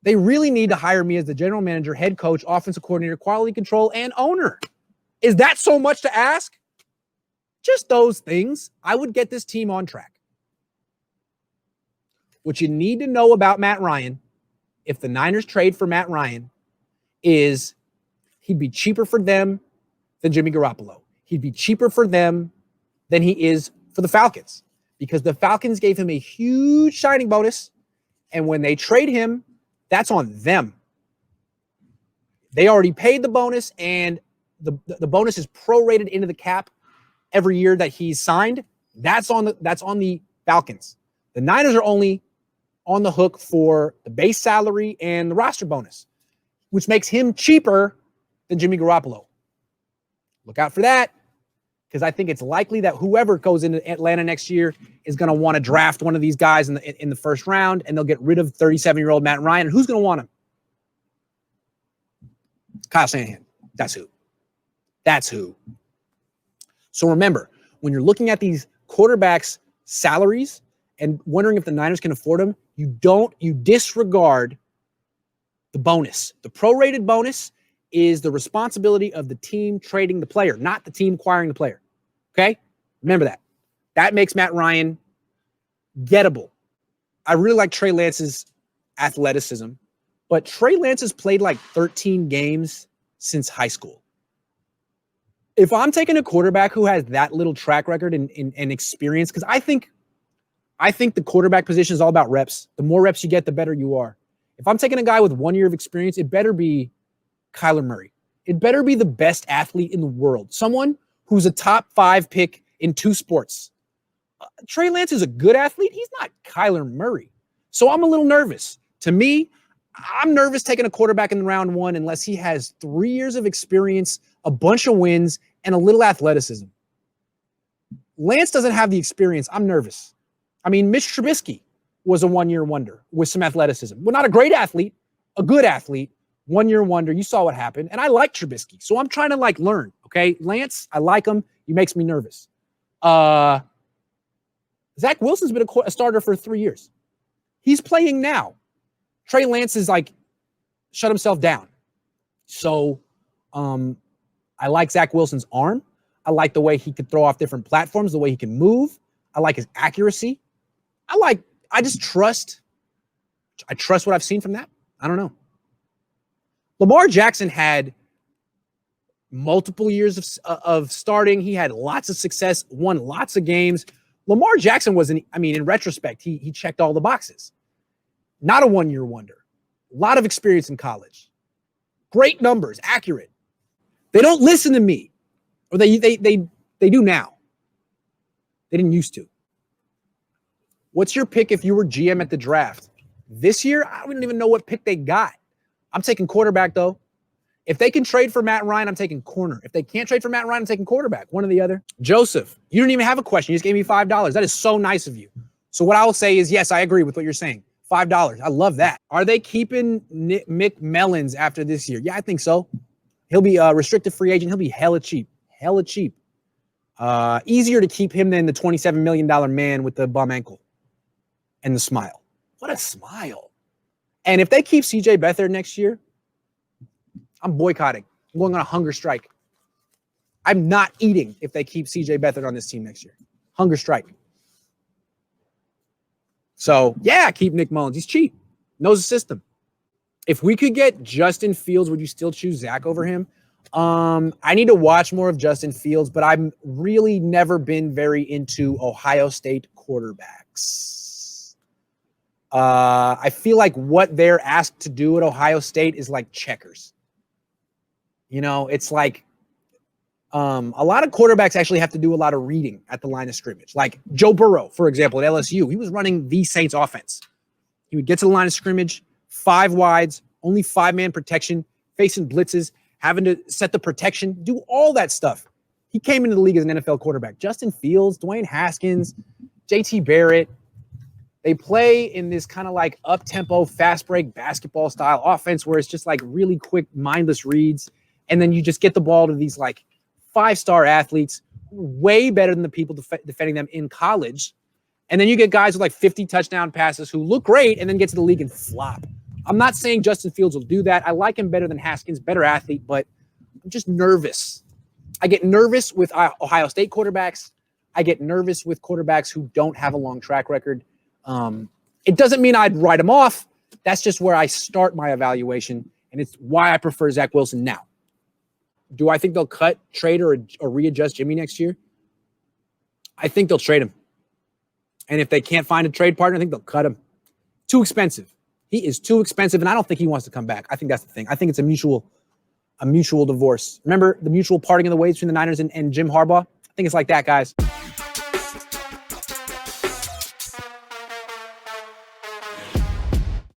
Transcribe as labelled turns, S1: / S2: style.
S1: They really need to hire me as the general manager, head coach, offensive coordinator, quality control, and owner. Is that so much to ask? Just those things. I would get this team on track. What you need to know about Matt Ryan, if the Niners trade for Matt Ryan, is he'd be cheaper for them than Jimmy Garoppolo. He'd be cheaper for them than he is for the Falcons, because the Falcons gave him a huge signing bonus, and when they trade him, that's on them. They already paid the bonus, and the bonus is prorated into the cap every year that he's signed. That's on the Falcons. The Niners are only on the hook for the base salary and the roster bonus, which makes him cheaper than Jimmy Garoppolo. Look out for that, because I think it's likely that whoever goes into Atlanta next year is going to want to draft one of these guys in the first round, and they'll get rid of 37-year-old Matt Ryan. And who's going to want him? Kyle Shanahan. That's who. That's who. So remember, when you're looking at these quarterbacks' salaries and wondering if the Niners can afford them, you disregard the bonus. The prorated bonus is the responsibility of the team trading the player, not the team acquiring the player. Okay? Remember that. That makes Matt Ryan gettable. I really like Trey Lance's athleticism, but Trey Lance has played like 13 games since high school. If I'm taking a quarterback who has that little track record and experience, because I think the quarterback position is all about reps. The more reps you get, the better you are. If I'm taking a guy with 1 year of experience, it better be Kyler Murray. It better be the best athlete in the world. Someone who's a top 5 pick in 2 sports. Trey Lance is a good athlete. He's not Kyler Murray. So I'm a little nervous. To me, I'm nervous taking a quarterback in round 1 unless he has 3 years of experience, a bunch of wins, and a little athleticism. Lance doesn't have the experience. I'm nervous. I mean, Mitch Trubisky was a 1-year wonder with some athleticism. Well, not a great athlete, a good athlete, 1-year wonder. You saw what happened. And I like Trubisky. So I'm trying to learn. Okay. Lance, I like him. He makes me nervous. Zach Wilson's been a starter for 3 years. He's playing now. Trey Lance is shut himself down. So I like Zach Wilson's arm. I like the way he could throw off different platforms, the way he can move. I like his accuracy. I trust what I've seen from that. I don't know. Lamar Jackson had multiple years of starting. He had lots of success, won lots of games. Lamar Jackson in retrospect, he checked all the boxes. Not a 1-year wonder. A lot of experience in college. Great numbers, accurate. They don't listen to me. Or they do now. They didn't used to. What's your pick if you were GM at the draft? This year, I don't even know what pick they got. I'm taking quarterback, though. If they can trade for Matt Ryan, I'm taking corner. If they can't trade for Matt Ryan, I'm taking quarterback. One or the other. Joseph, you didn't even have a question. You just gave me $5. That is so nice of you. So what I will say is, yes, I agree with what you're saying. $5. I love that. Are they keeping Mick Mellins after this year? Yeah, I think so. He'll be a restricted free agent. He'll be hella cheap. Hella cheap. Easier to keep him than the $27 million man with the bum ankle and the smile. What a smile. And if they keep CJ Beathard next year, I'm boycotting. I'm going on a hunger strike. I'm not eating if they keep CJ Beathard on this team next year. Hunger strike. So, yeah, keep Nick Mullins. He's cheap. Knows the system. If we could get Justin Fields, would you still choose Zach over him? I need to watch more of Justin Fields, but I've really never been very into Ohio State quarterbacks. I feel like what they're asked to do at Ohio State is like checkers. You know, it's like a lot of quarterbacks actually have to do a lot of reading at the line of scrimmage. Like Joe Burrow, for example, at LSU, he was running the Saints offense. He would get to the line of scrimmage, 5 wides, only 5-man protection, facing blitzes, having to set the protection, do all that stuff. He came into the league as an NFL quarterback. Justin Fields, Dwayne Haskins, JT Barrett, they play in this kind of like up-tempo, fast-break basketball style offense where it's just like really quick, mindless reads. And then you just get the ball to these like 5-star athletes, way better than the people defending them in college. And then you get guys with like 50 touchdown passes who look great and then get to the league and flop. I'm not saying Justin Fields will do that. I like him better than Haskins, better athlete, but I'm just nervous. I get nervous with Ohio State quarterbacks. I get nervous with quarterbacks who don't have a long track record. It doesn't mean I'd write them off. That's just where I start my evaluation, and it's why I prefer Zach Wilson now. Do I think they'll cut, trade, or readjust Jimmy next year? I think they'll trade him. And if they can't find a trade partner, I think they'll cut him. Too expensive. He is too expensive, and I don't think he wants to come back. I think that's the thing. I think it's a mutual divorce. Remember the mutual parting of the ways between the Niners and Jim Harbaugh? I think it's like that, guys.